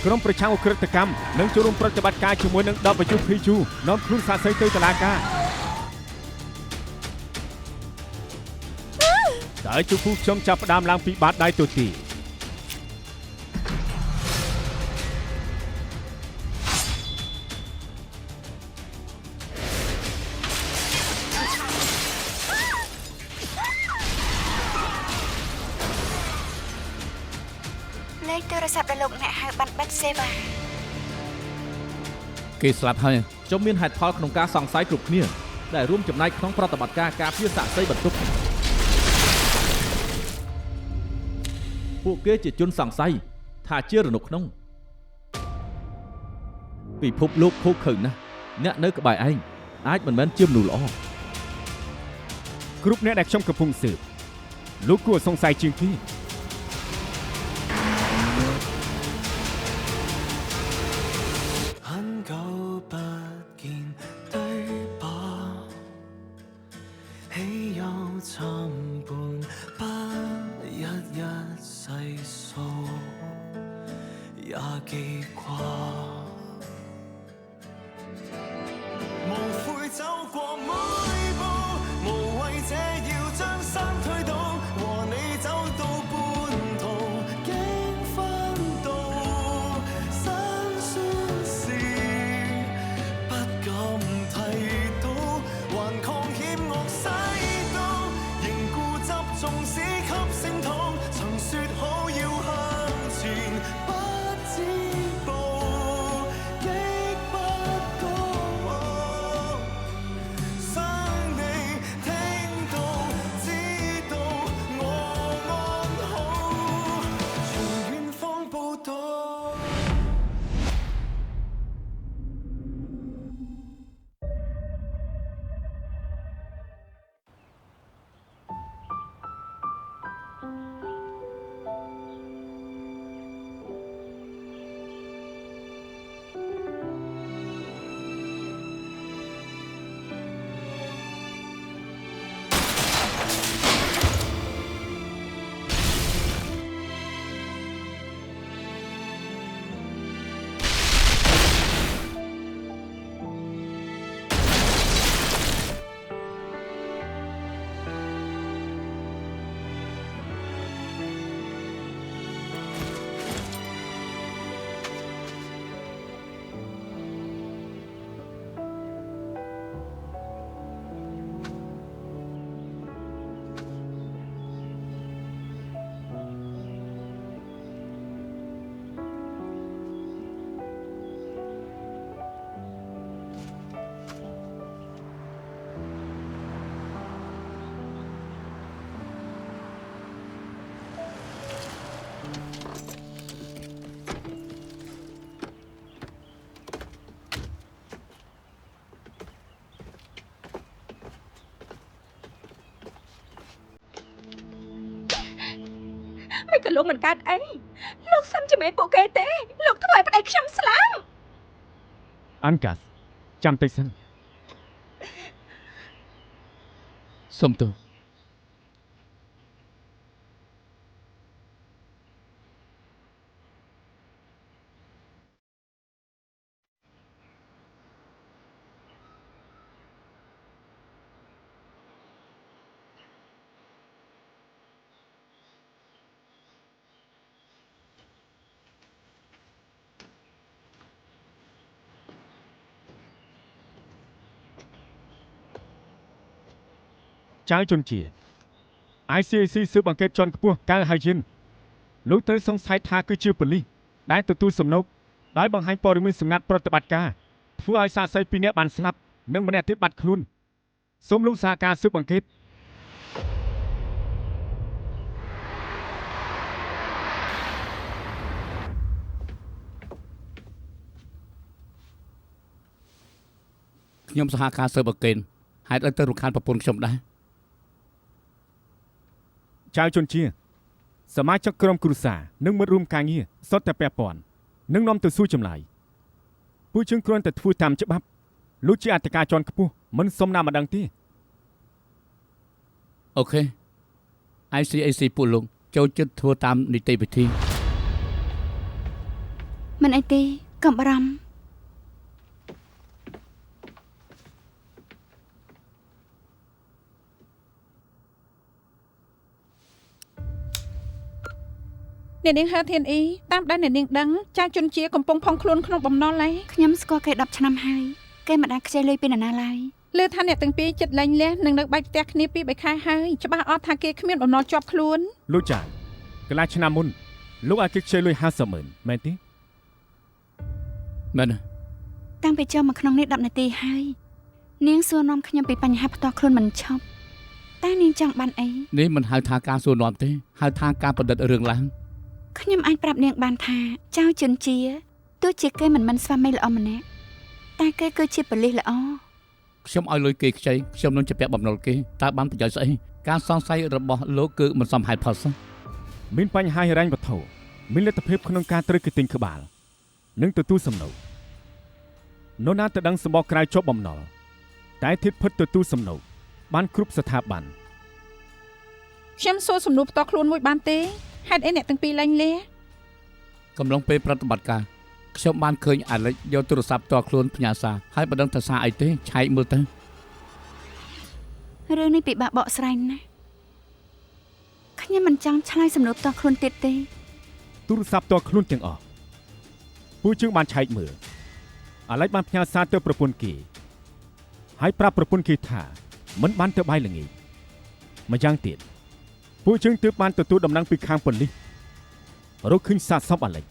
ក្រុមប្រឆាំងអ ுக ្រិតកម្មនឹងចូលរួមប្រតិបត្តិការជាមួយនឹង WPG នាំខ្លួនសាស័យទៅតុលាការតើជួបខ្ញុំចាប់ផ្ដើមឡើងពីបាតដៃទូទីលេខទូរស័ព្ទដែលលោកអ្នកហៅបានបិទសេវាគេស្លាប់ហើយខ្ញុំមានហេតុផលក្នុងការសង្ស័យគ្រប់គ្នាដែលរួមចំណែកក្នុងប្រតិបត្តិការការពារសាក្សីបន្ទុកពួកគេជាជនសង្ស័យថាជារនុកក្នុងពិភពលោកខូចខើណាស់អ្នកនៅក្បែរឯងអាចមិនមែនជាមនុស្សល្អគ្រប់អ្នកដែលខ្ញុំកំពុងស៊ើបលោកគួរសង្ស័យជាងគេមិនក៏លោកមិនកើតអីលោកសឹមជំនាញពួកគេទេលោកធ្វើឲ្យប្តីខ្ញុំស្លាប់អានកាសចាំតិចសិនសុំទោសចៅជនជា ICAC ស៊ើបអង្កេតជាន់ខ្ពស់កៅហៅយិនលោកត្រូវសង្ស័យថាគឺជាប៉ូលីសដែលទទួលសំណូកដោយបង្ហាញព័ត៌មានសម្ងាត់ប្រតិបត្តិការធ្វើឲ្យសាកសី2នាក់បានស្លាប់និងម្នាក់ទៀតបាត់ខ្លួនសូមលោកសហការស៊ើបអង្កេតខ្ញុំសហការស៊ើបអង្កេតហេតុអីទៅរំខានប្រពន្ធខ្ញុំដែរចៅជនជាសមាជិកក្រុមគ្រួសារនិងមិត្តរួមការងារសុទ្ធតែពាក់ព័ន្ធនិងនាំទៅសួរចម្លើយពួកយើងគ្រាន់តែធ្វើតាមច្បាប់លោកជាអធិការជាន់ខ្ពស់មិនសុំណាម្ដងទេអូខេ ICAC ពួកលោកចូលចិត្តធ្វើតាមនីតិវិធី មិនអីទេកុំបារម្ភអ្នកនាងហៅធានអ៊ីតាមដែលអ្នកនាងដឹងចៅជនជាកំពុងផុងខ្លួនក្នុងបំណុលហើយ ខ្ញុំស្គាល់គេ10ឆ្នាំហើយគេមិនដែលខ្ចីលុយពីនរណាឡើយ លើថាអ្នកទាំងពីរចិត្តលែងលះនឹងនៅបែកផ្ទះគ្នាពី3ខែហើយច្បាស់អត់ថាគេគ្មានបំណុលជាប់ខ្លួន លោកចាកន្លះឆ្នាំមុនលោកឲ្យគេខ្ចីលុយ50,000មែនទេ មែន តាំងពីចូលមកក្នុងនេះ10នាទីហើយនាងសួរនាំខ្ញុំពីបញ្ហាផ្ទាល់ខ្លួនមិនឈប់តើនាងចង់បានអី នេះមិនហៅថាការសួរនាំទេហៅថាការប្រឌិតរឿងឡើង ខ្ញុំអាចប្រាប់នាងបានថាចៅជនជាទោះជាគេមិនមិនស្វាមីល្អម្នាក់តែគេគឺជាប៉ូលីសល្អ ខ្ញុំឲ្យលុយគេខ្ចីខ្ញុំនឹងជាពាក់បំណុលគេតើបានប្រយោជន៍ស្អីការសង្ស័យរបស់លោកគឺមិនសមហេតុផលសោះ មានបញ្ហាហិរញ្ញវត្ថុមានលទ្ធភាពក្នុងការត្រូវគេទិញក្បាលនិងទទួលសំណុកនរណាទៅដឹងសម្បកក្រៅជាប់បំណុលតែធិតភិតទទួលសំណុកបានគ្រប់ស្ថាប័ន ខ្ញុំសួរសំណួរផ្ទាល់ខ្លួនមួយបានទេហេតុអីអ្នកទាំងពីរលែងលះ កំឡុងពេលប្រតិបត្តិការខ្ញុំបានឃើញអាលិចយកទូរស័ព្ទផ្ទាល់ខ្លួនផ្ញើសារហើយមិនដឹងថាសារអីទេឆែកមើលទៅ រឿងនេះពិបាកបកស្រាយណាស់ខ្ញុំមិនចង់ឆ្លើយសំណួរផ្ទាល់ខ្លួនទៀតទេ ទូរស័ព្ទផ្ទាល់ខ្លួនទាំងអស់ពួកជើងបានឆែកមើលអាឡិចបានផ្ញើសារទៅប្រពន្ធគេហើយប្រាប់ប្រពន្ធគេថាមិនបានទៅបាយល្ងាចម្យ៉ាងទៀតពួកជើងទើបបានទទួលដំណឹងពីខាងប៉ូលីសរកឃើញសាកសពអាឡិច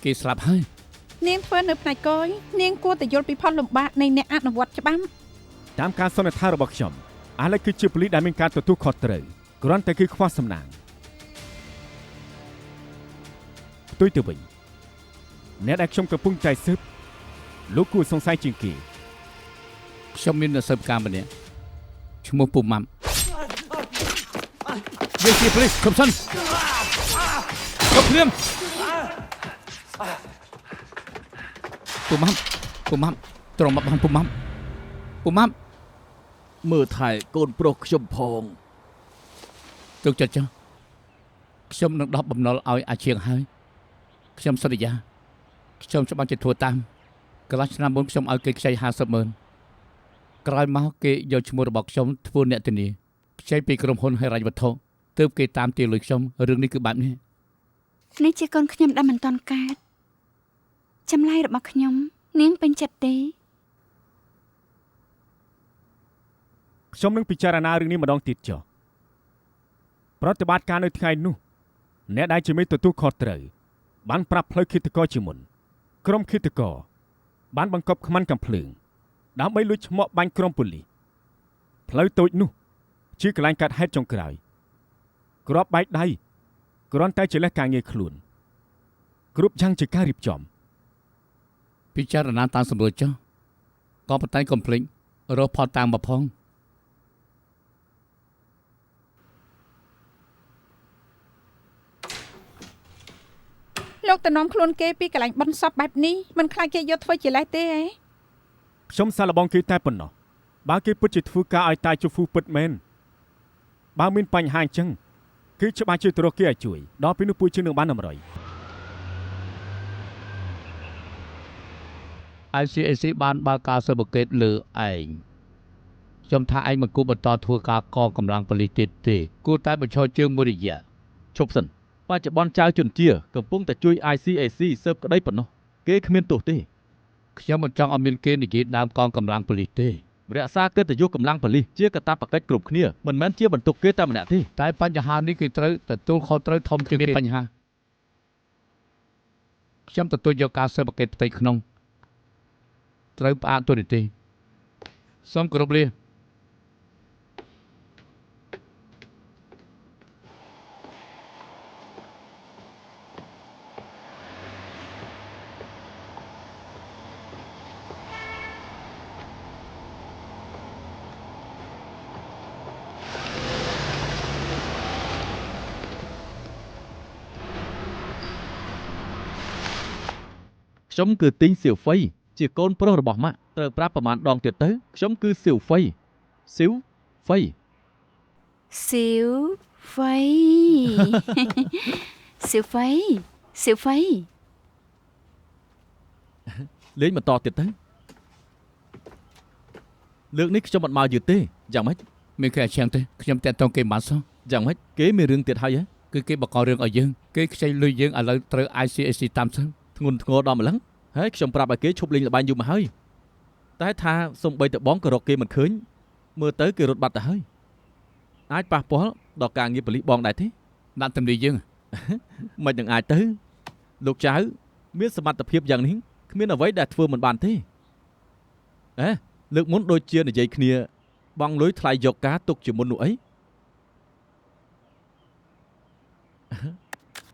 គេស្លាប់ហើយ នាងធ្វើនៅផ្នែកកយនាងគួរតែយល់ពីផលលំបាកនៃអ្នកអនុវត្តច្បាប់ តាមការសន្និដ្ឋានរបស់ខ្ញុំអាឡិចគឺជាប៉ូលីសដែលមានការទទួលខុសត្រូវគ្រាន់តែគឺខ្វះសំណាងផ្ទុយទៅវិញអ្នកដែលខ្ញុំកំពុងតែស៊ើបលោកគួរសង្ស័យជាងគេ ខ្ញុំមានអ្នកស៊ើបការម្នាក់ឈ្មោះពូម៉ាំយើងជាប៉ូលីសខំសិនជប់ភ្លាមពូម៉ាំត្រមកបានពូម៉ាំមើលថែកូនប្រុសខ្ញុំផងទុកចិត្តចុះខ្ញុំនឹងដោះបំណុលឲ្យអាជាងហើយខ្ញុំសន្យាខ្ញុំច្បាស់ជាធ្វើតាមកន្លះឆ្នាំមុនខ្ញុំឲ្យគេខ្ចី50,000ក្រោយមកគេយកឈ្មោះរបស់ខ្ញុំធ្វើអ្នកធានាខ្ចីពីក្រុមហ៊ុនហិរញ្ញវត្ថុទើបគេតាមទាយលុយខ្ញុំរឿងនេះគឺបែបនេះ នេះជាកូនខ្ញុំដែលមិនតាន់កើតចម្លើយរបស់ខ្ញុំនាងពេញចិត្តទេ ខ្ញុំនឹងពិចារណារឿងនេះម្ដងទៀតចុះប្រតិបត្តិការនៅថ្ងៃនោះអ្នកដែលជាមេទទួលខុសត្រូវបានប្រាប់ផ្លូវឃាតករជាមុនក្រុមឃាតករបានបង្កប់ខ្មាន់កំភ្លើងដើម្បីលួចឈ្មោះបាញ់ក្រុមប៉ូលីសផ្លូវតូចនោះជាកន្លែងកាត់ហេតុចុងក្រោយក្របបែកដៃគ្រាន់តែជាលេសការងារខ្លួនគ្រប់យ៉ាងជាការរៀបចំ ពិចារណាតាមសម្រួលចុះក៏ប៉ុន្តែកុំភ្លេចរកផតតាមមកផង លោកទៅនាំខ្លួនគេពីកន្លែងបន់សពបែបនេះមិនខ្លាចគេយកធ្វើជាលេសទេហ៎ ខ្ញុំសាឡបងគេតែប៉ុណ្ណោះបើគេពិតជាធ្វើការឲ្យតាយជូហ្វូពិតមែនបើមានបញ្ហាអញ្ចឹងគឺច្បាស់ជាទៅរកគេឲ្យជួយដល់ពេលនោះពួកជើងនឹងបានតម្រុយ ICAC បានបើកការស៊ើបអង្កេតលើឯងខ្ញុំថាឯងមិនគួរបន្តធ្វើការកងកម្លាំងប៉ូលីសទៀតទេគួរតែបញ្ឈរជើងមួយរយៈ ឈប់សិនបច្ចុប្បន្នចៅជនជាកំពុងតែជួយ ICAC ស៊ើបក្តីប៉ុណ្ណោះគេគ្មានទោសទេ ខ្ញុំមិនចង់ឲ្យមានគេនិយាយដើមកងកម្លាំងប៉ូលីសទេ រក្សាកិត្តិយសកម្លាំងប៉ូលីសជាកាតព្វកិច្ចគ្រប់គ្នាមិនមែនជាបន្ទុកគេតែម្នាក់ទេ តែបញ្ហានេះគេត្រូវទទួលខុសត្រូវធំជាងគេបញ្ហាខ្ញុំទទួលយកការស៊ើបអង្កេតផ្ទៃក្នុងត្រូវផ្អាកទូរនីតិសូមគោរពលា ខ្ញុំគឺទីងសៀវហ្វៃជាកូនប្រុសរបស់ម៉ាក់ត្រូវប្រាប់ប្រមាណដងទៀតទៅខ្ញុំគឺសៀវហ្វៃ ស៊ីវហ្វៃ ស៊ីវហ្វៃ ស៊ីវហ្វៃ លេងបន្តទៀតទៅលើកនេះខ្ញុំអត់មកយឺតទេយ៉ាងម៉េច មានគេអាឈាំងទេខ្ញុំតែតងគេមិនបានសោះ យ៉ាងម៉េចគេមានរឿងទៀតហើយហ៎ គឺគេបកករឿងឲ្យយើងគេខ្ចីលុយយើងឥឡូវត្រូវ ICAC តាមសិន ធ្ងន់ធ្ងរដល់ម្លឹងហើយខ្ញុំប្រាប់ឲ្យគេឈប់លេងល្បែងយូរមកហើយតែថាសំបីតបងក៏រកគេមិនឃើញមើលទៅគេរត់បាត់ទៅហើយអាចប៉ះពាល់ដល់ការងារប៉ូលីសបងដែរទេ ដាក់ទម្លាយើង មិននឹងអាចទៅលោកចៅមានសមត្ថភាពយ៉ាងនេះគ្មានអ្វីដែលធ្វើមិនបានទេលើកមុនដូចជានិយាយគ្នាបងលុយថ្លៃយកការទុកជាមុននោះអី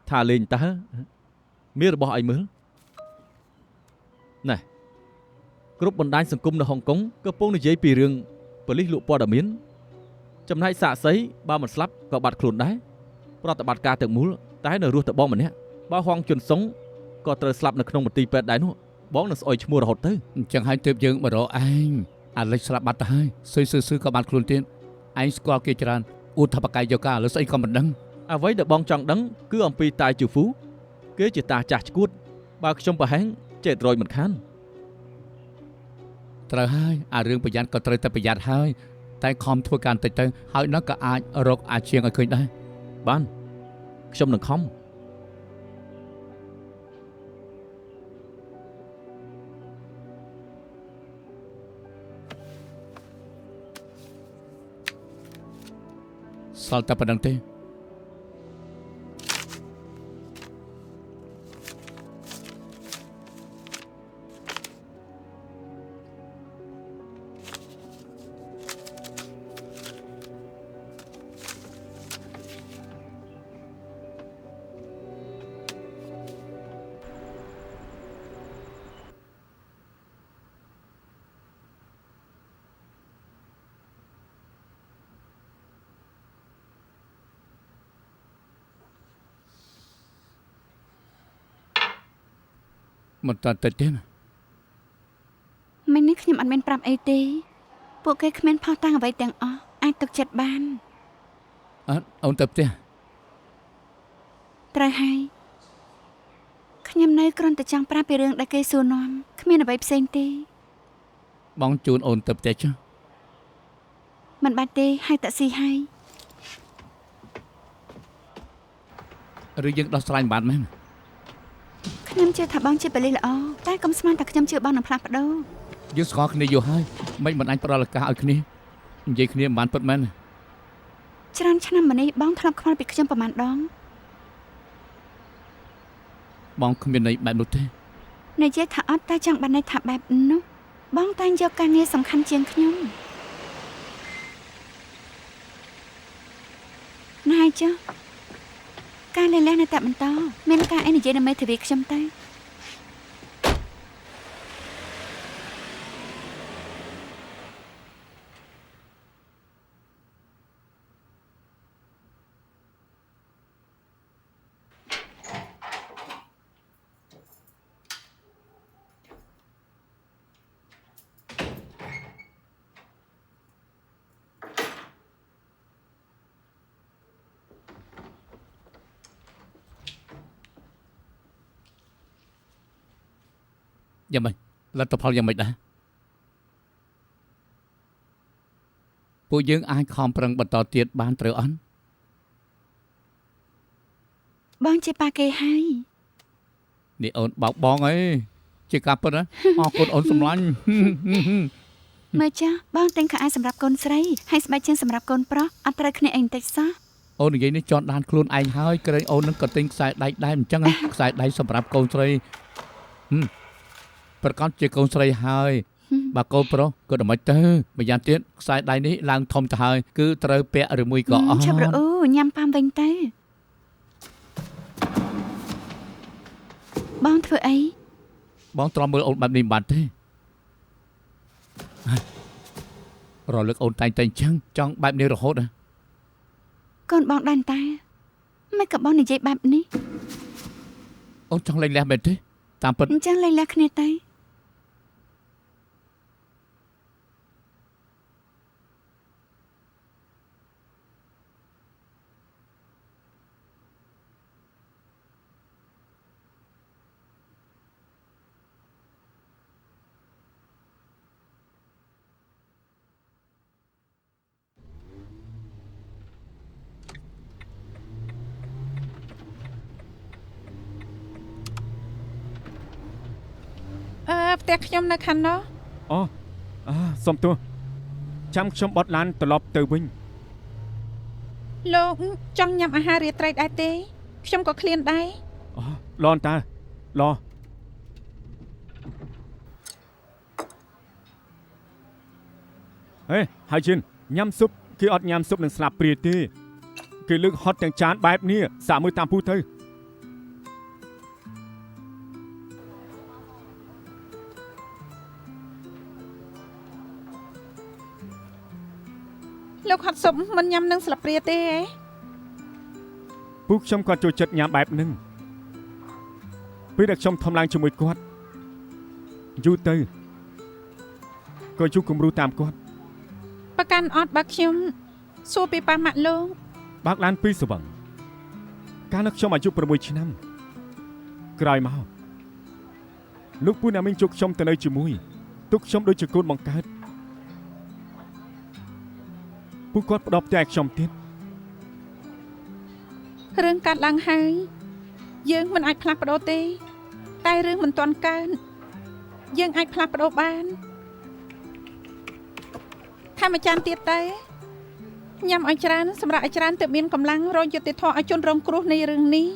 ថាលេងតើមានរបស់អីមើលណែគ្រប់បណ្ដាញសង្គមនៅហុងកុងកំពុងនិយាយពីរឿងប៉ូលីសលក់ព័ត៌មានចំណែកសាកសីបើមិនស្លាប់ក៏បាត់ខ្លួនដែរប្រតិបត្តិការទាំងមូលតែនៅរស់តែបងម្នាក់បើហងជុនសុងក៏ត្រូវស្លាប់នៅក្នុងមន្ទីរពេទ្យដែរនោះបងនឹងស្អុយឈ្មោះរហូតទៅ អញ្ចឹងហើយទើបយើងមករកឯងអាលិចស្លាប់បាត់ទៅហើយស៊ឺក៏បានខ្លួនទៀតឯងស្គាល់គេច្រើនអ៊ូថាបកាយយកការឥឡូវស្អីក៏មិនដឹង អ្វីដែលបងចង់ដឹងគឺអំពីតាជូហ្វូគេជាតាចាស់ឈួតបើខ្ញុំប្រហែលចេះរយមិនខាន ត្រូវហើយអារឿងប្រយ័ត្នក៏ត្រូវតែប្រយ័ត្នហើយតែខំធ្វើការបន្តិចទៅហើយនោះក៏អាចរកអាឈៀងឲ្យឃើញដែរ បានខ្ញុំនឹងខំ សល់តែប៉ុណ្្នឹងទេ មិនតាន់តិចទេណា មិញនេះខ្ញុំអត់មានប្រាប់អីទេពួកគេគ្មានផុសតាំងអ្វីទាំងអស់អាចទុកចិត្តបាន អត់អូនទៅផ្ទះ ត្រូវហើយខ្ញុំនៅគ្រាន់តែចង់ប្រាប់ពីរឿងដែលគេសួរនាំគ្មានអ្វីផ្សេងទេ បងជូនអូនទៅផ្ទះចុះ មិនបាច់ទេហៅតាក់ស៊ីហើយ ឬយើងដោះស្រាយមិនបានមែន ខ្ញុំជឿថាបងជាប៉ូលីសល្អតែកុំស្មានថាខ្ញុំជឿបងនឹងផ្លាស់ប្ដូរ យើងស្គាល់គ្នាយូរហើយមិនអាចផ្ដល់ឱកាសឲ្យគ្នានិយាយគ្នាមិនបានពិតមែន ច្រើនឆ្នាំមកនេះបងធ្លាប់ខ្វល់ពីខ្ញុំប្រហែលដង បងគ្មានន័យបែបនោះទេ និយាយថាអត់តែចង់បានន័យថាបែបនោះបងតែងយកការងារសំខាន់ជាងខ្ញុំណែចុះការលេងនៅតែបន្តមានការអីនិយាយនៅមេធាវីខ្ញុំទៅ យ៉ាងម៉េចលទ្ធផលយ៉ាងម៉េចដែរពួកយើងអាចខំប្រឹងបន្តទៀតបានត្រូវអត់ បងជាប៉ាគេហើយ នេះអូនបោកបងអីជាការពិតណាអរគុណអូនសម្លាញ់ មើលចាស់បងតែងខោអាវសម្រាប់កូនស្រីហើយស្បែកជើងសម្រាប់កូនប្រុសអត់ត្រូវគ្នាអីបន្តិចសោះ អូននិយាយនេះជន់ដានខ្លួនឯងហើយក្រែងអូននឹងក៏ទិញខ្សែដៃដែរអញ្ចឹងខ្សែដៃសម្រាប់កូនស្រីប្រកាសជាកូនស្រីហើយបើកូនប្រុសក៏មិនទៅម្យ៉ាងទៀតខ្សែដៃនេះឡើងធំទៅហើយគឺត្រូវពាក់ឬមួយក៏អត់ ឆាប់រអ៊ូញ៉ាំប៉ាំវិញទៅបងធ្វើអី បងទ្រាំមើលអូនបែបនេះមិនបានទេរលឹកអូនតែងតែអញ្ចឹងចង់បែបនេះរហូតណា កូនបងដានតាមិនក៏បងនិយាយបែបនេះ អូនចង់លែងលះមែនទេតាមពិត អញ្ចឹងលែងលះគ្នាទៅ ផ្ទះខ្ញុំនៅខាងនោះ អូសុំទោសចាំខ្ញុំបត់ឡានត្រឡប់ទៅវិញ លោកចង់ញ៉ាំអាហាររាត្រីដែរទេខ្ញុំក៏ឃ្លានដែរ អូឡនតាឡហេហើយជិនញ៉ាំស៊ុបគេអត់ញ៉ាំស៊ុបនឹងស្លាបព្រាទេគេលើកហត់ទាំងចានបែបនេះសាកមើលតាមពូទៅ លោកហត់ស៊ុបមិនញ៉ាំនឹងស្លាបព្រាទេហ៎ ពូខ្ញុំក៏ចូលចិត្តញ៉ាំបែបហ្នឹងពេលដែលខ្ញុំធំឡើងជាមួយគាត់យូរទៅក៏ជួបគំរូតាមគាត់ ប្រកាន់អត់បើខ្ញុំសួរពីប៉ាម៉ាក់លោក បើកឡានពីស្វឹងកាលនោះខ្ញុំអាយុ6ឆ្នាំក្រោយមកលោកពូណាមីងជួបខ្ញុំទៅនៅជាមួយទុកខ្ញុំដូចជាកូនបង្កើតពូគាត់ផ្ដោតផ្ទះឲ្យខ្ញុំទៀត រឿងកាត់ឡើងហើយយើងមិនអាចផ្លាស់ប្ដូរទេតែរឿងមិនទាន់កើតយើងអាចផ្លាស់ប្ដូរបានថែមអាចារ្យទៀតទេញ៉ាំឲ្យច្រើនសម្រាប់ឲ្យច្រើនទើបមានកម្លាំងរកយុត្តិធម៌ឲ្យជនរងគ្រោះនៃរឿងនេះ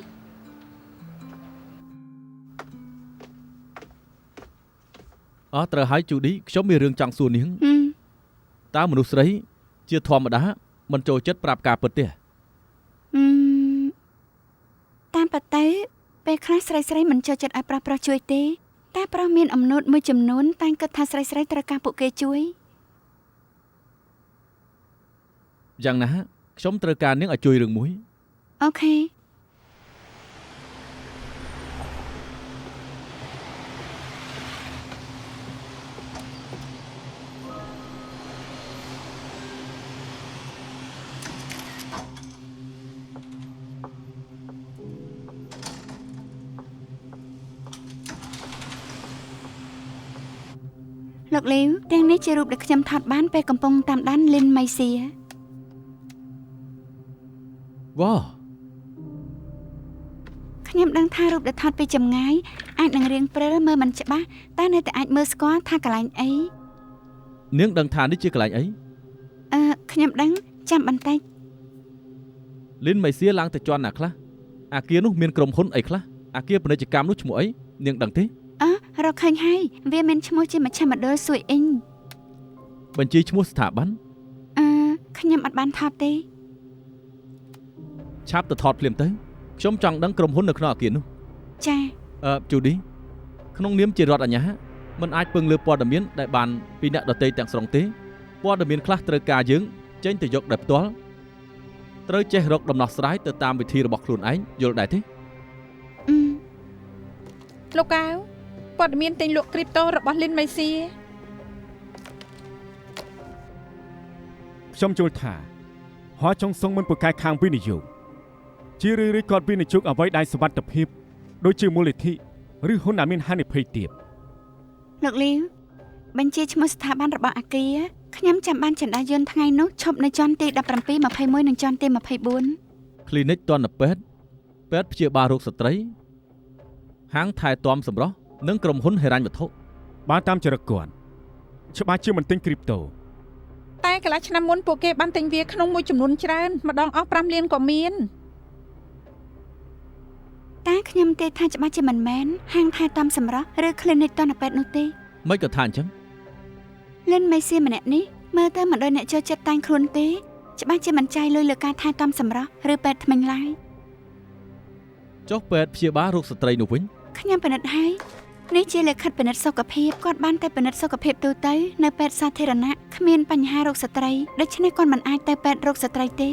ត្រូវហើយជូឌីខ្ញុំមានរឿងចង់សួរនាងតើមនុស្សស្រីជាធម្មតាមិនចូលចិត្តប្រាប់ការពិតទេ តាមពិតទៅពេលខ្លះស្រីមិនចូលចិត្តឲ្យប្រុសជួយទេតែប្រុសមានអំណួតមួយចំនួនតែគិតថាស្រីត្រូវការពួកគេជួយ យ៉ាងណាខ្ញុំត្រូវការនាងឲ្យជួយរឿងមួយ អូខេ លោកលាវទាំងនេះជារូបដែលខ្ញុំថតបានពេលកំពុងតាមដានលីនម៉ៃសៀ វ៉ា ខ្ញុំដឹងថារូបដែលថតពីចម្ងាយអាចនឹងរៀងព្រិលមើលមិនច្បាស់តែនៅតែអាចមើលស្គាល់ថាកន្លែងអី នាងដឹងថានេះជាកន្លែងអី ខ្ញុំដឹងចាំបន្តិច លីនម៉ៃសៀឡើងទៅជាន់ណាខ្លះអាគារនោះមានក្រុមហ៊ុនអីខ្លះអាគារពាណិជ្ជកម្មនោះឈ្មោះអីនាងដឹងទេ រកឃើញហើយវាមានឈ្មោះជាមជ្ឈមណ្ឌលសួយអ៊ីង បញ្ជីឈ្មោះស្ថាប័ន ខ្ញុំអត់បានថតទេ ឆាប់ទៅថតភ្លាមទៅខ្ញុំចង់ដឹងក្រុមហ៊ុននៅក្នុងអាគារនោះ ចា ជូឌីក្នុងនាមជារដ្ឋអាជ្ញាមិនអាចពឹងលើព័ត៌មានដែលបានពីអ្នកដទៃទាំងស្រុងទេព័ត៌មានខ្លះត្រូវការយើងចេញទៅយកដោយផ្ទាល់ត្រូវចេះរកដំណោះស្រាយទៅតាមវិធីរបស់ខ្លួនឯងយល់ដែរទេ លោកកៅព័ត៌មានទិញលក់គ្រីបតូរបស់លីនម៉ៃសៀ ខ្ញុំចូលថាហោះចុងសុងមិនប្រកែកខាងវិនិយោគជារឿយៗគាត់វិនិយោគអ្វីដែលសុវត្ថិភាពដូចជាមូលនិធិឬហ៊ុនដែលមានហានិភ័យទៀត លោកលាវបញ្ជីឈ្មោះស្ថាប័នរបស់អាគារខ្ញុំចាំបានចន្ទាយន្តថ្ងៃនោះឈប់នៅជាន់ទី17 21និងជាន់ទី24 គ្លីនិកទណ្ឌពេទ្យពេទ្យព្យាបាលរោគស្ត្រីហាងថែទាំសម្រស់និងក្រុមហ៊ុនហិរញ្ញវត្ថុ បានតាមចរិតគាត់ច្បាស់ជាមិនទិញគ្រីបតូ តែកន្លះឆ្នាំមុនពួកគេបានទិញវាក្នុងមួយចំនួនច្រើនម្ដងអស់5លានក៏មាន តែខ្ញុំទេថាច្បាស់ជាមិនមែនហាងថែទាំសម្រស់ឬ clinic តនពេទ្យនោះទេ មិនក៏ថាអញ្ចឹង លិនមេស៊ីម្នាក់នេះមើលទៅមិនដូចអ្នកចូលចិត្តតែងខ្លួនទេច្បាស់ជាមិនចាយលុយលើការថែទាំសម្រស់ឬពេទ្យថ្មិញឡើយ ចុះពេទ្យព្យាបាលរោគស្ត្រីនោះវិញ ខ្ញុំពិនិត្យហើយនេះជាលិខិតពិនិត្យសុខភាពគាត់បានតែពិនិត្យសុខភាពទូទៅនៅពេទ្យសាធារណៈគ្មានបញ្ហារោគស្ត្រីដូច្នេះគាត់មិនអាចទៅពេទ្យរោគស្ត្រីទេ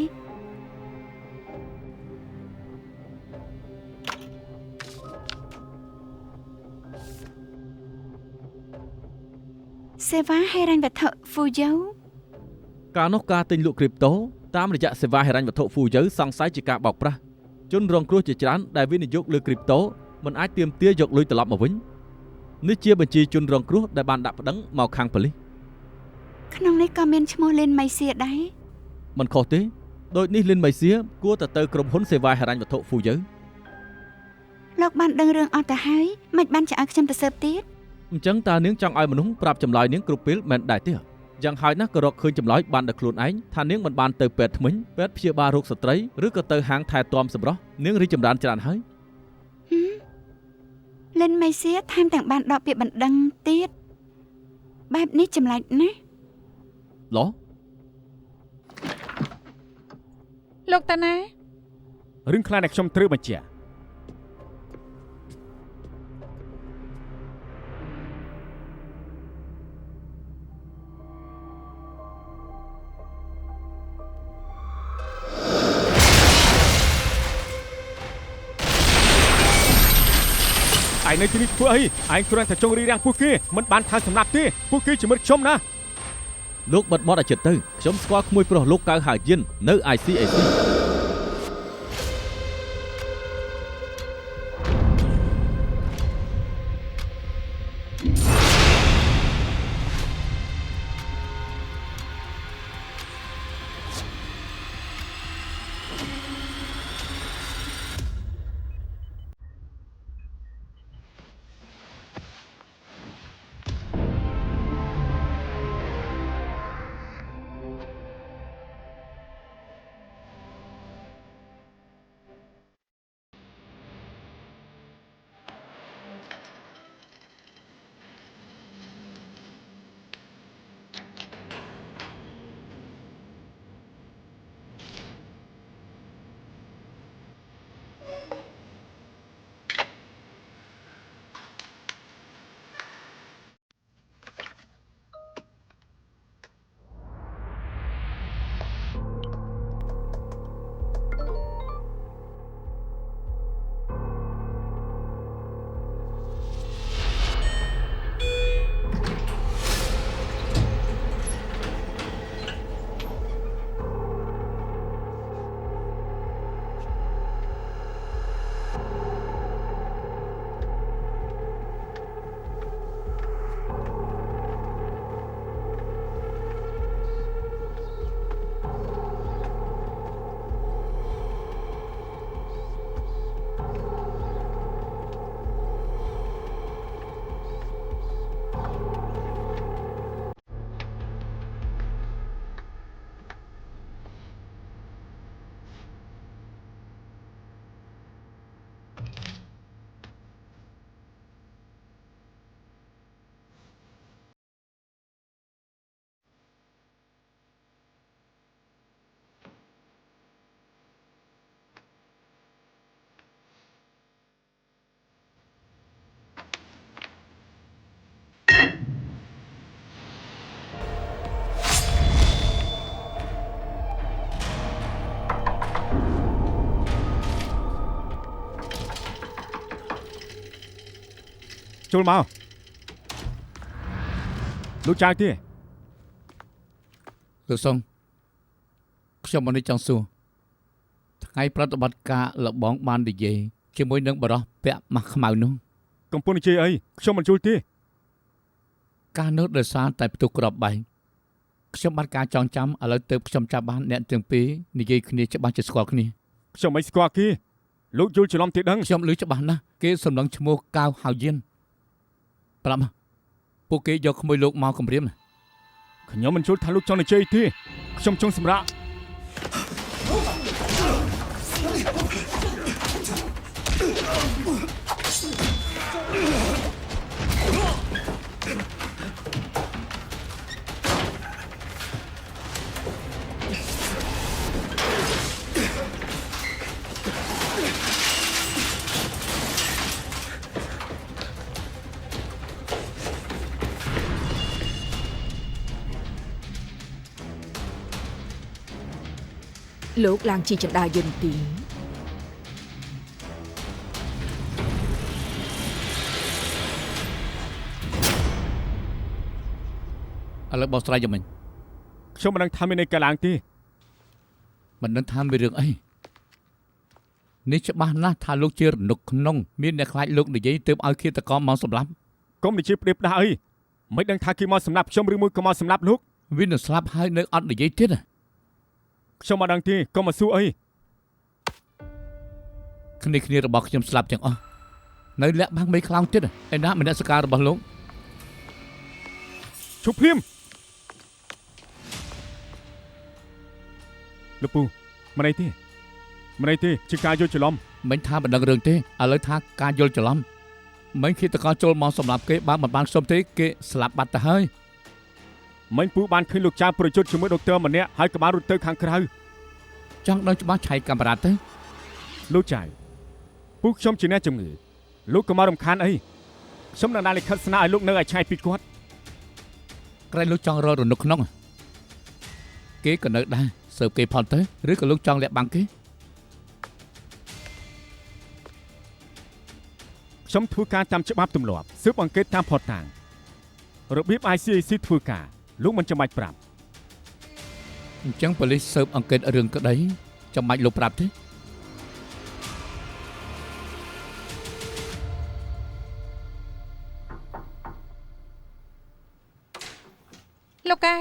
សេវាហិរញ្ញវត្ថុ Fuyo កាលនោះការទិញលក់គ្រីបតូតាមរយៈសេវាហិរញ្ញវត្ថុ Fuyo សង្ស័យជាការបោកប្រាស់ជនរងគ្រោះជាច្រើនដែលវិនិយោគលើគ្រីបតូមិនអាចទាមទារយកលុយត្រឡប់មកវិញនេះជាបញ្ជីជនរងគ្រោះដែលបានដាក់ប្តឹងមកខាងប៉ូលីស ក្នុងនេះក៏មានឈ្មោះលិនម៉ៃសៀដែរ មិនខុសទេដូចនេះលិនម៉ៃសៀគួរទៅក្រុមហ៊ុនសេវាហិរញ្ញវត្ថុ Fuyo លោកបានដឹងរឿងអត់ទៅហើយមិនបានจะឲ្យខ្ញុំទៅស៊ើបទៀត អញ្ចឹងតើនាងចង់ឲ្យមនុស្សប្រាប់ចម្លើយនាងគ្រប់ពេលមិនដែរទេយ៉ាងហើយណាស់ក៏រកឃើញចម្លើយបានដល់ខ្លួនឯងថានាងមិនបានទៅពេទ្យថ្មិញពេទ្យព្យាបាលរោគស្ត្រីឬក៏ទៅហាងថែទាំសម្រស់នាងរីកចម្រើនច្រើនហើយ លិនមេសៀថែមទាំងបានដកពាក្យបណ្ដឹងទៀតបែបនេះចម្លែកណាស់ ឡោះ លោកតាណា រឿងខ្លះដែលខ្ញុំត្រូវបញ្ជាក់ ឯនៅទីនេះធ្វើអីឯងគ្រាន់តែចង់រីរាំងពួកគេមិនបានថាសម្រាប់ទេពួកគេជាមិត្តខ្ញុំណា លោកបិទមាត់ឲ្យជិតទៅខ្ញុំស្គាល់ក្មួយប្រុសលោកកៅហៅយិននៅ ICAC ចូលមកលោកចៅទេ លោកសុងខ្ញុំមកនេះចង់សួរថ្ងៃប្រតិបត្តិការលបងបាននិយាយជាមួយនឹងបរិសពាក់ម៉ាស់ខ្មៅនោះ កំពុងនិយាយអីខ្ញុំមិនជួលទេ ការនោះដោយសារតែផ្ទុះក្របបែកខ្ញុំបានការចងចាំឥឡូវទៅខ្ញុំចាប់បានអ្នកទាំងពីរនិយាយគ្នាច្បាស់ជាស្គាល់គ្នា ខ្ញុំមិនស្គាល់គេលោកយល់ច្រឡំទេដឹង ខ្ញុំឮច្បាស់ណាស់គេសម្លឹងឈ្មោះកៅហៅយិនប្រាប់មកពួកគេយកក្មួយលោកមកគំរាម ខ្ញុំមិនជួលថាលោកចង់និយាយទេខ្ញុំចង់សម្រាប់ លោកឡើងជីចន្ទាយន្តទី ឥឡូវបោះស្រាយយ៉ាងម៉េច ខ្ញុំមិនដឹងថាមានអីកើតឡើងទេ មិនដឹងថាមានរឿងអីនេះច្បាស់ណាស់ថាលោកជារនុកក្នុងមានអ្នកខ្លាចលោកនិយាយទើបឲ្យឃាតករមកសម្លាប់ កុំនិយាយផ្ដេសផ្ដាស់អីមិនដឹងថាគេមកសម្រាប់ខ្ញុំឬមួយក៏មកសម្រាប់លោក វានឹងស្លាប់ហើយនៅអត់និយាយទៀត ខ្ញុំមិនដឹងទេកុំមកសួរអី គ្នារបស់ខ្ញុំស្លាប់ទាំងអស់នៅលាក់បាំងមេខ្លោងទៀតឯណាមនសិការរបស់លោក ឈប់ភ្លាមលោកពូមិនអីទេជាការយល់ច្រឡំ មិញថាមិនដឹងរឿងទេឥឡូវថាការយល់ច្រឡំមិញឃាតករចូលមកសម្រាប់គេបើមិនបានខ្ញុំទេគេស្លាប់បាត់ទៅហើយ មិញពូបានឃើញលោកចៅប្រយុទ្ធជាមួយដុកទ័រម្នាក់ហើយក៏បានរត់ទៅខាងក្រៅ ចង់ដឹងច្បាស់ឆៃកាមេរ៉ាទៅ លោកចៅពូខ្ញុំជាអ្នកជំងឺលោកក៏មករំខានអីខ្ញុំនឹងដាក់លិខិតស្នើឲ្យលោកនៅឲ្យឆ្ងាយពីគាត់ ក្រែងលោកចង់រករនុកក្នុងគេក៏នៅដែរសើបគេផលទៅឬក៏លោកចង់លាក់បាំងគេ ខ្ញុំធ្វើការតាមច្បាប់ទម្លាប់ស៊ើបអង្កេតតាមភស្តុតាងរបៀប ICAC ធ្វើការលោកមិនចាំបាច់ប្រាប់ អញ្ចឹងប៉ូលីសស៊ើបអង្កេតរឿងក្តីចាំបាច់លោកប្រាប់ទេ លោកកែ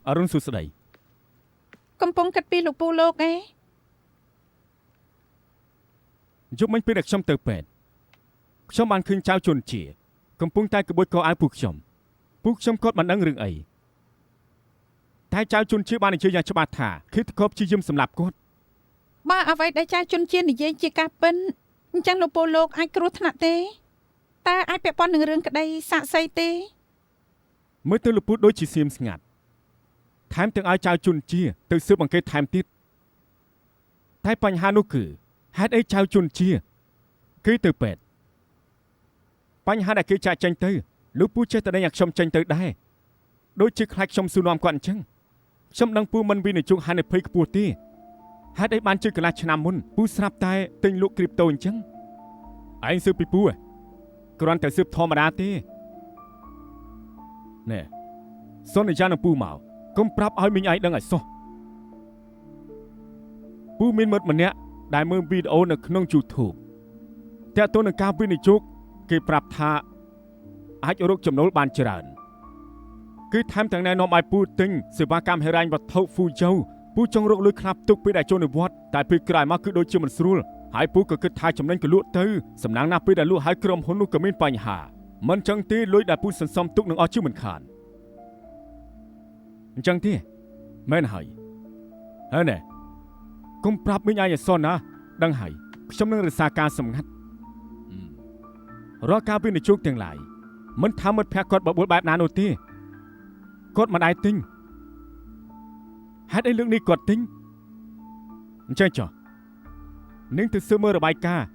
អរុនសុស្ដី កំពុងគិតពីលោកពូលោកឯង យប់មិញពេលដែលខ្ញុំទៅពេទ្យខ្ញុំបានឃើញចៅជន់ជាកំពុងតែក្បួយកោអាវពូខ្ញុំគាត់មិនដឹងរឿងអីតែចៅជន់ជាបាននិយាយយ៉ាងច្បាស់ថាឃាតករព្យាយាមសម្លាប់គាត់ បើអ្វីដែលចាជន់ជានិយាយជាការពិនអញ្ចឹងលោកពូលោកអាចគ្រោះថ្នាក់ទេតើអាចពាក់ព័ន្ធនឹងរឿងក្តីសាក់សីទេ មើលទៅលពូដូចជាសៀមស្ងាត់ថែមទាំងឲ្យចៅជន់ជាទៅស៊ើបអង្កេតថែមទៀតតែបញ្ហានោះគឺហេតុអីចៅជន់ជាគឺទៅពេទ្យបញ្ហាដែលគេចាក់ចេញទៅលោកពូចេះតែដេញឲ្យខ្ញុំចេញទៅដែរដូចជាខ្លាចខ្ញុំស៊ូនាំគាត់អញ្ចឹងខ្ញុំដឹងពូមិនវិនិច្ឆ័យហានិភ័យខ្ពស់ទេហេតុអីបានជាកន្លះឆ្នាំមុនពូស្រាប់តែទិញលក់គ្រីបតូអញ្ចឹងឯងស៊ើបពីពូគ្រាន់តែស៊ើបធម្មតាទេណែសន្យានឹងពូមកកុំប្រាប់ឲ្យមីងឯងដឹងឲ្យសោះពូមានមិត្តម្នាក់ដែលមើលវីដេអូនៅក្នុង YouTube តែទៅនឹងការវិនិច្ឆ័យគេប្រាប់ថាអាចរកចំណូលបានច្រើនគឺថែមទាំងណែនាំឲ្យពូទិញសេវាកម្មហិរញ្ញវត្ថុហ្វូជូពូចង់រកលុយខ្នាប់ទុកពេលដែលចូលនិវត្តន៍តែពេលក្រោយមកគឺដូចជាមិនស្រួលហើយពូក៏គិតថាចំណេញក៏លក់ទៅសំណាងណាស់ពេលដែលលក់ឲ្យក្រុមហ៊ុននោះក៏មានបញ្ហាមិនចឹងទេលុយដែលពូសន្សំទុកនឹងអស់ជាមិនខានអញ្ចឹងទេមែនហើយណែកុំប្រាប់មីងឯងអសនណាដឹងហើយខ្ញុំនឹងរក្សាការសម្ងាត់រាល់ការវិនិច្ឆ័យទាំងឡាយមិនថាមិត្តភក្តិគាត់បបួលបែបណានោះទេគាត់មិនអាចទិញហេតុអីលើកនេះគាត់ទិញអញ្ចឹងចុះនឹងទៅស៊ើបមើលរបាយការណ៍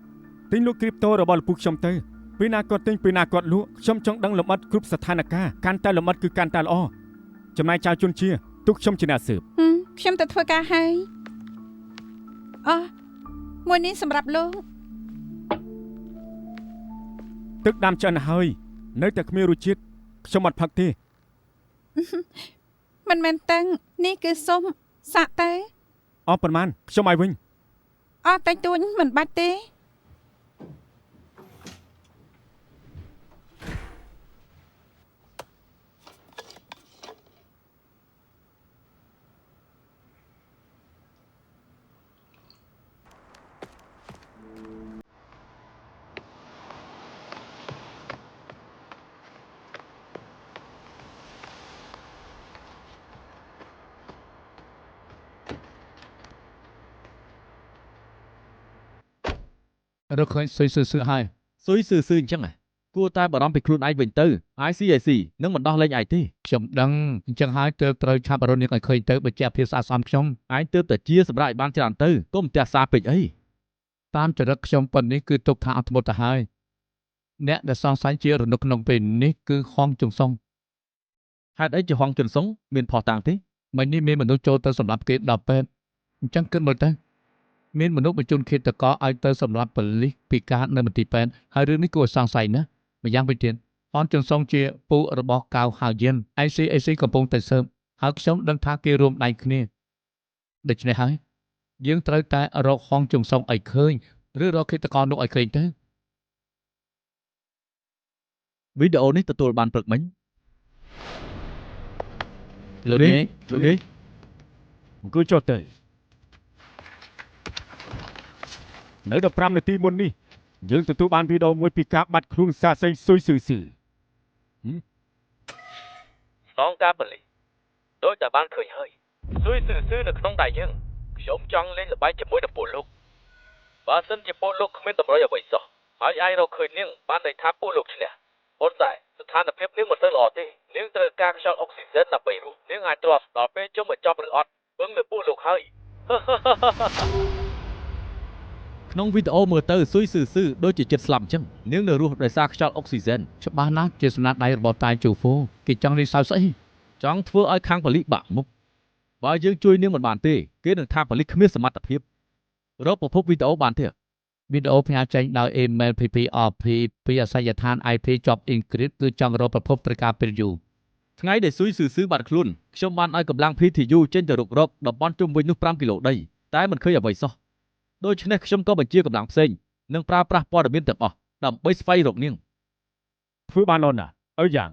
ទិញលក់គ្រីបតូរបស់លោកពូខ្ញុំទៅពេលណាគាត់ទិញពេលណាគាត់លក់ខ្ញុំចង់ដឹងលម្អិតគ្រប់ស្ថានភាពកាន់តែលម្អិតគឺកាន់តែល្អចំណាយចៅជន់ជាទុកខ្ញុំជាអ្នកស៊ើប ខ្ញុំទៅធ្វើការហើយមួយនេះសម្រាប់លោក ទឹកដាំឆ្អិនហើយនៅតែគ្មានរសជាតិខ្ញុំអត់ផឹកទេ មិនមែនតឹងនេះគឺសុំសាក់តែ អស់ប៉ុន្មានខ្ញុំឲ្យវិញ តែទួញមិនបាច់ទេ រកឃើញសុយសឺហើយ ស៊ុយស៊ឺអញ្ចឹងគួរតែបារម្ភពីខ្លួនឯងវិញទៅ ICAC នឹងមិនដោះលែងឯងទេ ខ្ញុំដឹងអញ្ចឹងហើយទើបត្រូវឆាប់រត់នាងឲ្យឃើញទៅបញ្ជាក់ភាពស្អាតស្អំខ្ញុំ ឯងទើបតែជាសម្រាប់ឲ្យបានច្រើនទៅកុំផ្ទះសារពេកអី តាមចរិតខ្ញុំប៉ុណ្នេះគឺទុកថាអត់ធ្មត់ទៅហើយអ្នកដែលសង្ស័យជារនុកក្នុងពេលនេះគឺហងជុងសុង ហេតុអីជាហងជុនសុងមានផោះតាំងទេ មិញនេះមានមនុស្សចូលទៅសម្រាប់គេដល់ពេទ្យអញ្ចឹងគិតមើលទៅមានមនុស្សបញ្ជូនឃាតករឲ្យទៅសម្រាប់ប៉ូលីសពិការនៅមន្ទីរពេទ្យហើយរឿងនេះគួរឲ្យសង្ស័យណាម្យ៉ាងវិញទៀតហងជុងសុងជាពូរបស់កៅហៅយិន ICAC កំពុងតែស៊ើបហើយខ្ញុំដឹងថាគេរួមដៃគ្នាដូច្នេះហើយយើងត្រូវតែរកហងជុងសុងឲ្យឃើញឬរកឃាតករនោះឲ្យឃើញទៅ វីដេអូនេះទទួលបានព្រឹកមិញ លោកនេះ អង្គុយចុះទៅនៅ15នាទីមុននេះយើងទទួលបានវីដេអូមួយពីការបាត់ខ្លួនសាកសីស៊ុយស៊ឺ ងការពលិដូចតែបានឃើញហើយស៊ុយស៊ឺនៅក្នុងដៃយើងខ្ញុំចង់លេងល្បែងជាមួយនឹងពួកលោកបើសិនជាពួកលោកគ្មានតម្រុយអ្វីសោះហើយអាចរកឃើញនាងបានន័យថាពួកលោកឈ្នះប៉ុន្តែស្ថានភាពនាងមិនទៅល្អទេនាងត្រូវការខ្យល់អុកស៊ីហ្សែនដើម្បីរស់នាងអាចទ្រាំដល់ពេលជុំបញ្ចប់ឬអត់ពឹងលើពួកលោកហើយ ក្នុងវីដេអូមើលទៅស៊ុយស៊ឺដូចជាចិត្តស្លាប់អញ្ចឹងនាងនៅរស់ដោយសារខ្យល់អុកស៊ីហ្សែន ច្បាស់ណាស់ជាសំណាក់ដៃរបស់តាយជូហ្វូគេចង់រីសើស្អី ចង់ធ្វើឲ្យខាងប៉ូលីសបាក់មុខបើយើងជួយនាងមិនបានទេគេនឹងថាប៉ូលីសគ្មានសមត្ថភាពរកប្រភពវីដេអូបានទេ វីដេអូផ្ញើចេញដោយ email PPRP ពីអាសយដ្ឋាន IP Job Encrypt គឺចង់រកប្រភពត្រូវការពេលយូរ ថ្ងៃដែលស៊ុយស៊ឺបាត់ខ្លួនខ្ញុំបានឲ្យកម្លាំង PTU ចេញទៅរុករកតំបន់ជុំវិញនោះ5គីឡូដីតែមិនឃើញអ្វីសោះដូច្នេះខ្ញុំក៏បញ្ជាកម្លាំងផ្សេងនិងប្រើប្រាស់ព័ត៌មានទាំងអស់ដើម្បីស្វែងរកនាង ធ្វើបានល្អណាស់អើយ៉ាង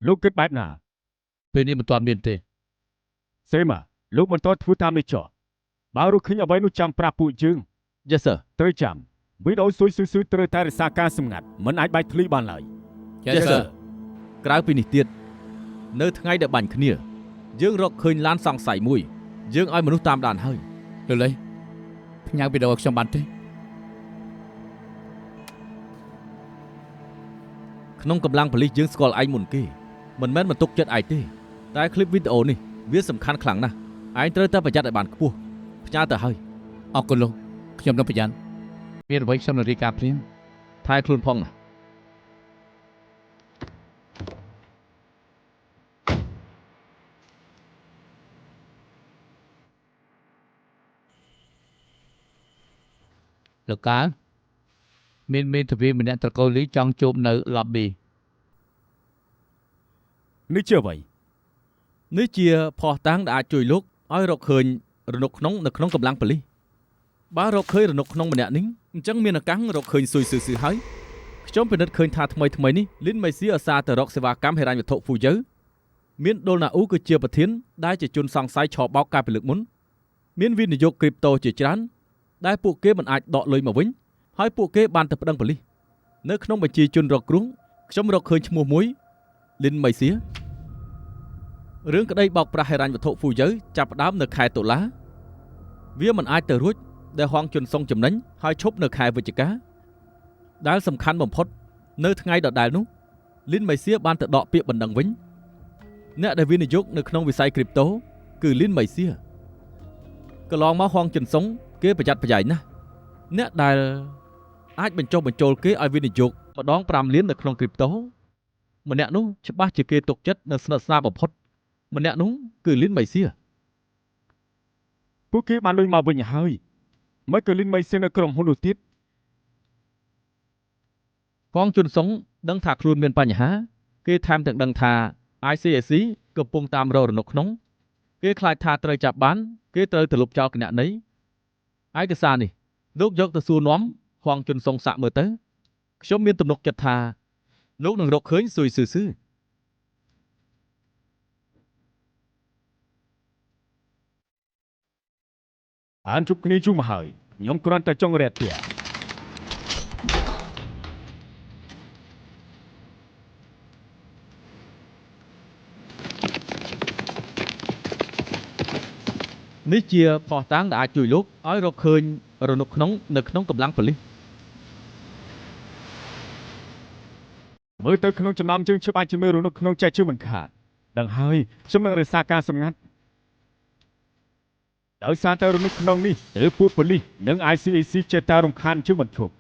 លោកគិតបែបណា ពេលនេះមិនទាន់មានទេ សេម៉ាលោកបន្តធ្វើតាមនេះចុះបើរកឃើញអ្វីនោះចាំប្រាប់ពួកយើង Yes sir ត្រូវចាំវីដេអូស៊ុយស៊ឺត្រូវតែរក្សាការសម្ងាត់មិនអាចបែកធ្លីបានឡើយ Yes sir ក្រៅពីនេះទៀតនៅថ្ងៃដែលបាញ់គ្នាយើងរកឃើញឡានសង្ស័យមួយយើងឲ្យមនុស្សតាមដានហើយ លលីផ្ញើវីដេអូឲ្យខ្ញុំបានទេ ក្នុងកម្លាំងប៉ូលីសយើងស្គាល់ឯងមុនគេមិនមែនបន្ទុកចិត្តឯងទេតែคลิปវីដេអូនេះវាសំខាន់ខ្លាំងណាស់ឯងត្រូវតែប្រយ័ត្នឲ្យបានខ្ពស់ផ្ញើទៅហើយ អរគុណលោកខ្ញុំនឹងប្រយ័ត្នមានអ្វីខ្ញុំនឹងរាយការណ៍ព្រាម ថែខ្លួនផងណា លោកកាលមានមេធាវីម្នាក់ត្រកូលលីចង់ជួបនៅ lobby នេះជាអ្វី នេះជាភស្តុតាងដែលអាចជួយលោកឲ្យរកឃើញរនុកក្នុងនៅក្នុងកម្លាំងប៉ូលីសបើរកឃើញរនុកក្នុងម្នាក់នេះអញ្ចឹងមានឱកាសរកឃើញស៊ុយស៊ឺហើយខ្ញុំពិនិត្យឃើញថាថ្មីនេះលីនមេស៊ីអាសាទៅរកសេវាកម្មហិរញ្ញវត្ថុហ្វូយើមានដុលណាអ៊ូគឺជាប្រធានដែលជាជនសង្ស័យឆបោកកាលពីលើកមុនមានវិនិយោគគ្រីបតូជាច្រើនដែលពួកគេមិនអាចដកលុយមកវិញហើយពួកគេបានទៅប្តឹងប៉ូលីសនៅក្នុងបញ្ជីជនរកគ្រោះខ្ញុំរកឃើញឈ្មោះមួយលីនមេស៊ីរឿងក្តីបោកប្រាស់ហិរញ្ញវត្ថុហ្វូយើចាប់ផ្ដើមនៅខែតុលាវាមិនអាចទៅរួចដែលហងជុនសុងចំណេញហើយឈប់នៅខែវិច្ឆិកាដែលសំខាន់បំផុតនៅថ្ងៃដដែលនោះលីនមេស៊ីបានទៅដកពាក្យបណ្ដឹងវិញអ្នកដែលវិនិយោគនៅក្នុងវិស័យគ្រីបតូគឺលីនមេស៊ីកន្លងមកហងជុនសុងគេប្រយ័ត្នប្រយែងណាស់អ្នកដែលអាចបញ្ចុះបញ្ចូលគេឲ្យវិនិយោគម្ដង5លាននៅក្នុងគ្រីបតូម្នាក់នោះច្បាស់ជាគេទុកចិត្តនៅស្និទ្ធស្នាលបំផុតម្នាក់នោះគឺលីនមេស៊ី ពួកគេបានលុយមកវិញហើយមិនក៏លីនមិនសៀននៅក្រុមហ៊ុននោះទៀត ហងជុនសុងដឹងថាខ្លួនមានបញ្ហាគេថែមទាំងដឹងថា ICAC កំពុងតាមរករនុកក្នុងគេខ្លាចថាត្រូវចាប់បានគេត្រូវទៅលុបចោលគណនីឯកសារនេះលោកយកទៅសួរនាំហងជុនសុងសាក់មើលទៅខ្ញុំមានទំនុកចិត្តថាលោកនឹងរកឃើញស៊ុយស៊ឺ អានជប់គ្នាជុំមកហើយខ្ញុំគ្រាន់តែចង់រែកទៀត នេះជាភស្តុតាងដែលអាចជួយលោកឲ្យរកឃើញរនុកក្នុងនៅក្នុងកម្លាំងប៉ូលីស មើលទៅក្នុងចំណោមជើងច្បាស់ជាមួយរនុកក្នុងចែកជើងមិនខាតដឹងហើយខ្ញុំនឹងរក្សាការសម្ងាត់ដោយសារតែរនុកក្នុងនេះឬពួកប៉ូលីសនិង ICAC ចេះតែរំខានជើងមិនឈប់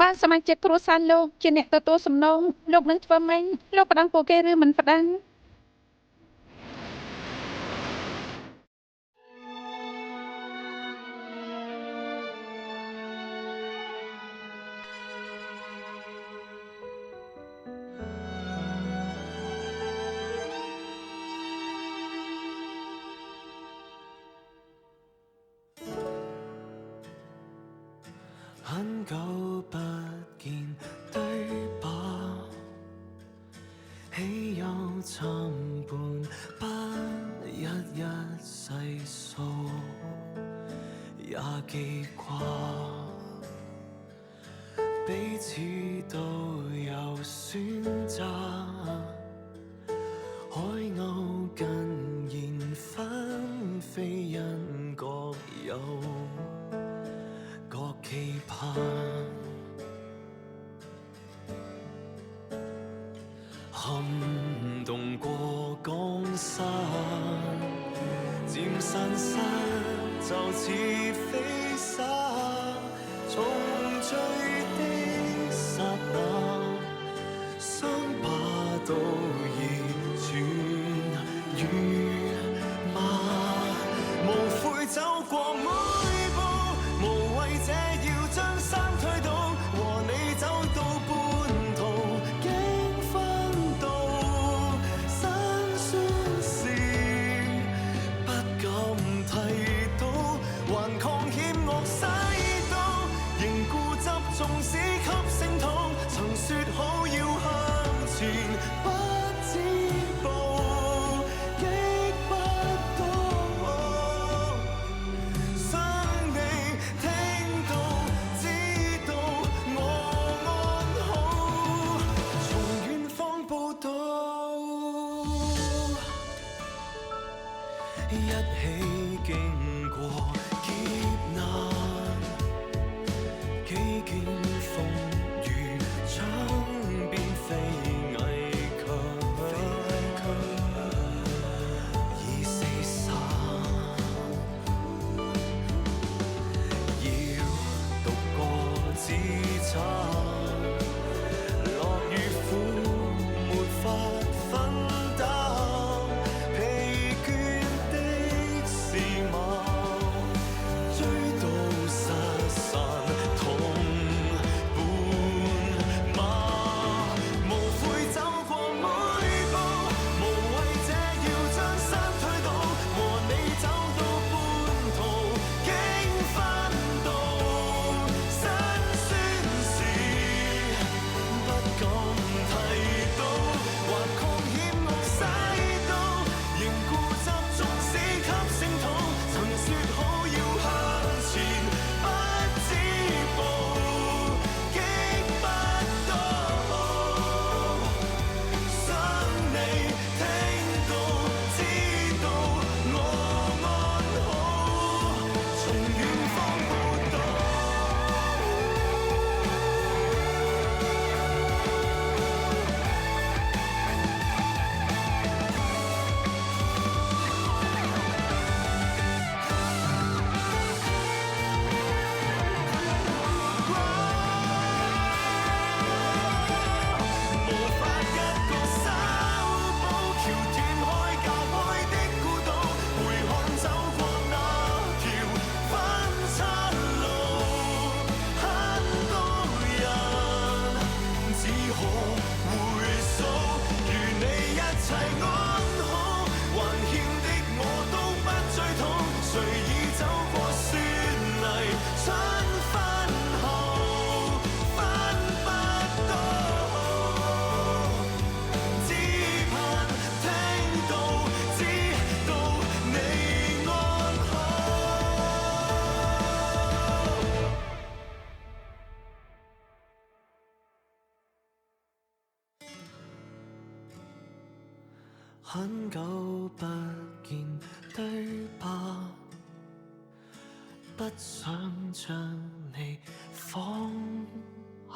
បានសមាជិកគ្រួសារលោកជាអ្នកទទួលសំណងលោកនឹងធ្វើម៉េចលោកប្តឹងពួកគេឬមិនប្តឹង 很久不見對吧？豈有參半不一一細數，也記掛。彼此都有選擇。海鷗近現紛飛，因各有各期盼。撼動過江山，漸散失就似飛沙，重聚的剎那，傷疤都已轉雨馬，無悔走過每步，無謂這要將山推倒，和你走到半途經分道，辛酸事不敢提到，頑抗險惡世道，仍固執縱使給聲討，曾說好要向前不止步，擊不到，想你聽到知道我安好，從遠方報道，一起經過劫難，幾經風雨，窗邊飛危強，已四散。要獨個自撐，樂與苦沒法分擔，疲倦的是馬，追到失散同伴馬，無悔走過每步，無謂這要將山推倒，和你走到半途經分道，辛酸事不敢提到，頑抗險惡世道，仍固執縱使給聲討，曾說好要向前不止步，擊不到，想你聽到知道我安好，從遠方報道。無法一個修補，橋斷開教開的孤島，回看走過那條分岔路，很多人只可回數，如你一切安好，還欠的我都不追討，誰已走過雪泥春分後分不到，只盼聽到知道你安好。很久不見對吧？不想將你放下。